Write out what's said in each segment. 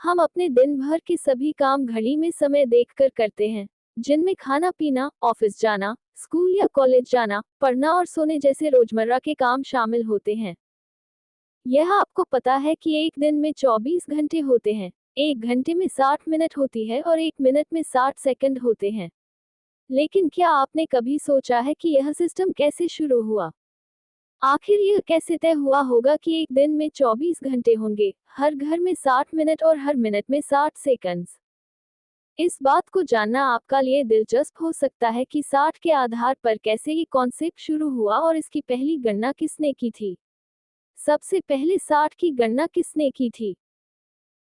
हम अपने दिन भर के सभी काम घड़ी में समय देखकर करते हैं, जिनमें खाना पीना, ऑफिस जाना, स्कूल या कॉलेज जाना, पढ़ना और सोने जैसे रोजमर्रा के काम शामिल होते हैं। यह आपको पता है कि एक दिन में 24 घंटे होते हैं, एक घंटे में 60 मिनट होती है और एक मिनट में 60 सेकंड होते हैं। लेकिन क्या आपने कभी सोचा है कि यह सिस्टम कैसे शुरू हुआ? आखिर यह कैसे तय हुआ होगा कि एक दिन में 24 घंटे होंगे, हर घर में 60 मिनट और हर मिनट में 60 सेकंड्स? इस बात को जानना आपका लिए दिलचस्प हो सकता है कि 60 के आधार पर कैसे ये कॉन्सेप्ट शुरू हुआ और इसकी पहली गणना किसने की थी। सबसे पहले 60 की गणना किसने की थी?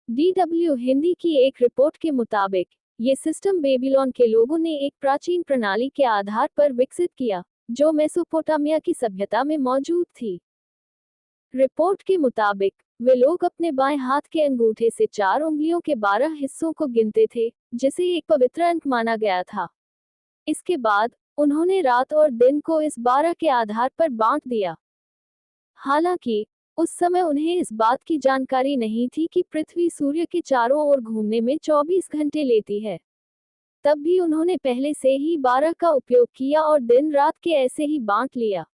DW हिंदी की एक रिपोर्ट के मुताबिक ये सिस्टम बेबीलोन के लोगों ने एक प्राचीन प्रणाली के आधार पर विकसित किया, जो मेसोपोटामिया की सभ्यता में मौजूद थी। रिपोर्ट के मुताबिक वे लोग अपने बाएं हाथ के अंगूठे से 4 उंगलियों के 12 हिस्सों को गिनते थे, जिसे एक पवित्र अंक माना गया था। इसके बाद उन्होंने रात और दिन को इस 12 के आधार पर बांट दिया। हालांकि उस समय उन्हें इस बात की जानकारी नहीं थी कि पृथ्वी सूर्य के चारों ओर घूमने में 24 घंटे लेती है। तब भी उन्होंने पहले से ही 12 का उपयोग किया और दिन रात के ऐसे ही बांट लिया।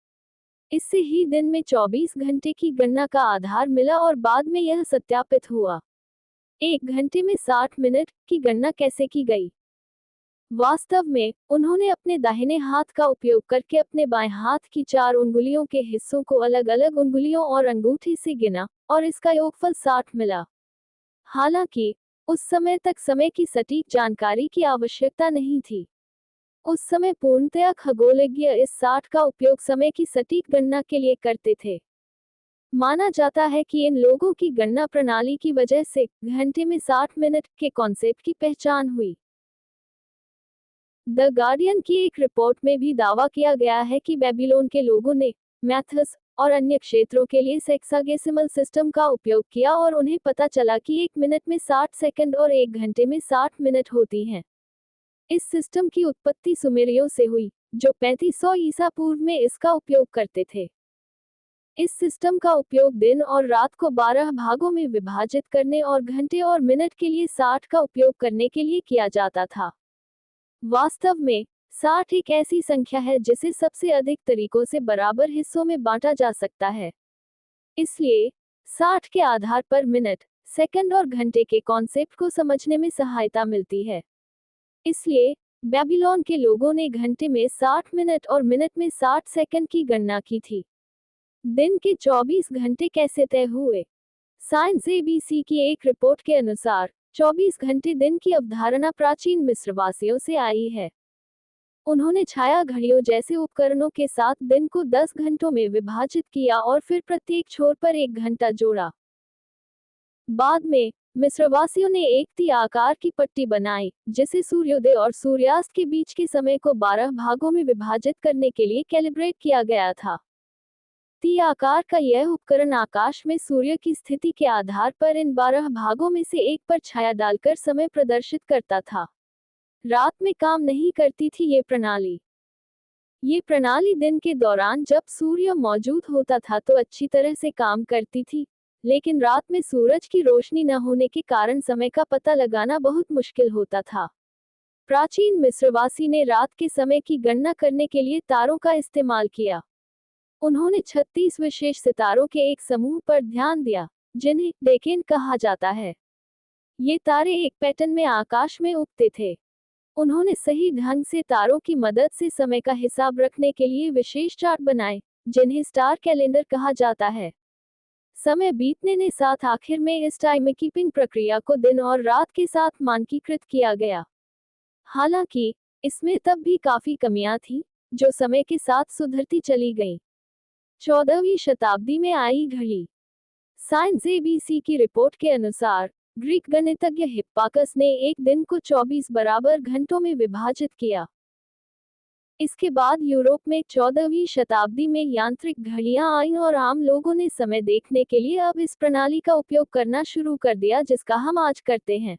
इससे ही दिन में 24 घंटे की गणना का आधार मिला और बाद में यह सत्यापित हुआ। एक घंटे में 60 मिनट की गणना कैसे की गई? वास्तव में उन्होंने अपने दाहिने हाथ का उपयोग करके अपने बाएं हाथ की 4 उंगलियों के हिस्सों को अलग अलग उंगलियों और अंगूठे से गिना और इसका योगफल 60 मिला। हालांकि उस समय तक समय की सटीक जानकारी की आवश्यकता नहीं थी। उस समय पूर्णतया खगोलज्ञ इस 60 का उपयोग समय की सटीक गणना के लिए करते थे। माना जाता है कि इन लोगों की गणना प्रणाली की वजह से घंटे में 60 मिनट के कॉन्सेप्ट की पहचान हुई। द गार्डियन की एक रिपोर्ट में भी दावा किया गया है कि बेबीलोन के लोगों ने मैथ्स और अन्य क्षेत्रों के लिए हेक्साडेसिमल सिस्टम का उपयोग किया और उन्हें पता चला कि एक मिनट में 60 सेकंड और एक घंटे में 60 मिनट होती हैं। इस सिस्टम की उत्पत्ति सुमेरियों से हुई, जो 3500 ईसा पूर्व में इसका उपयोग करते थे। इस सिस्टम का उपयोग दिन और रात को 12 भागों में विभाजित करने और घंटे और मिनट के लिए 60 का उपयोग करने के लिए किया जाता था। वास्तव में 60 एक ऐसी संख्या है जिसे सबसे अधिक तरीकों से बराबर हिस्सों में बांटा जा सकता है। इसलिए 60 के आधार पर मिनट, सेकंड और घंटे के कॉन्सेप्ट को समझने में सहायता मिलती है। इसलिए बेबीलोन के लोगों ने घंटे में 60 मिनट और मिनट में 60 सेकंड की गणना की थी। दिन के 24 घंटे कैसे तय हुए? साइंस ABC की एक रिपोर्ट के अनुसार 24 घंटे दिन की अवधारणा प्राचीन मिस्रवासियों से आई है। उन्होंने छाया घड़ियों जैसे उपकरणों के साथ दिन को 10 घंटों में विभाजित किया और फिर प्रत्येक छोर पर 1 घंटा जोड़ा। बाद में मिस्रवासियों ने एक ती आकार की पट्टी बनाई, जिसे सूर्योदय और सूर्यास्त के बीच के समय को 12 भागों में विभाजित करने के लिए कैलिब्रेट किया गया था। ती आकार का यह उपकरण आकाश में सूर्य की स्थिति के आधार पर इन 12 भागों में से एक पर छाया डालकर समय प्रदर्शित करता था। रात में काम नहीं करती थी ये प्रणाली दिन के दौरान जब सूर्य मौजूद होता था तो अच्छी तरह से काम करती थी, लेकिन रात में सूरज की रोशनी न होने के कारण समय का पता लगाना बहुत मुश्किल होता था। प्राचीन मिस्रवासी ने रात के समय की गणना करने के लिए तारों का इस्तेमाल किया। उन्होंने 36 विशेष सितारों के एक समूह पर ध्यान दिया, जिन्हें डेकेन कहा जाता है। ये तारे एक पैटर्न में आकाश में उगते थे। उन्होंने सही ढंग से तारों की मदद से समय का हिसाब रखने के लिए विशेष चार्ट बनाए, जिन्हें स्टार कैलेंडर कहा जाता है। समय बीतने के साथ आखिर में इस टाइम कीपिंग प्रक्रिया को दिन और रात के साथ मानकीकृत किया गया। हालांकि इसमें तब भी काफी कमियां थीं, जो समय के साथ सुधरती चली गईं। 14वीं शताब्दी में आई घड़ी। साइंस ABC की रिपोर्ट के अनुसार ग्रीक गणितज्ञ हिप्पाकस ने एक दिन को 24 बराबर घंटों में विभाजित किया। इसके बाद यूरोप में 14वीं शताब्दी में यांत्रिक घड़ियां आईं और आम लोगों ने समय देखने के लिए अब इस प्रणाली का उपयोग करना शुरू कर दिया जिसका हम आज करते हैं।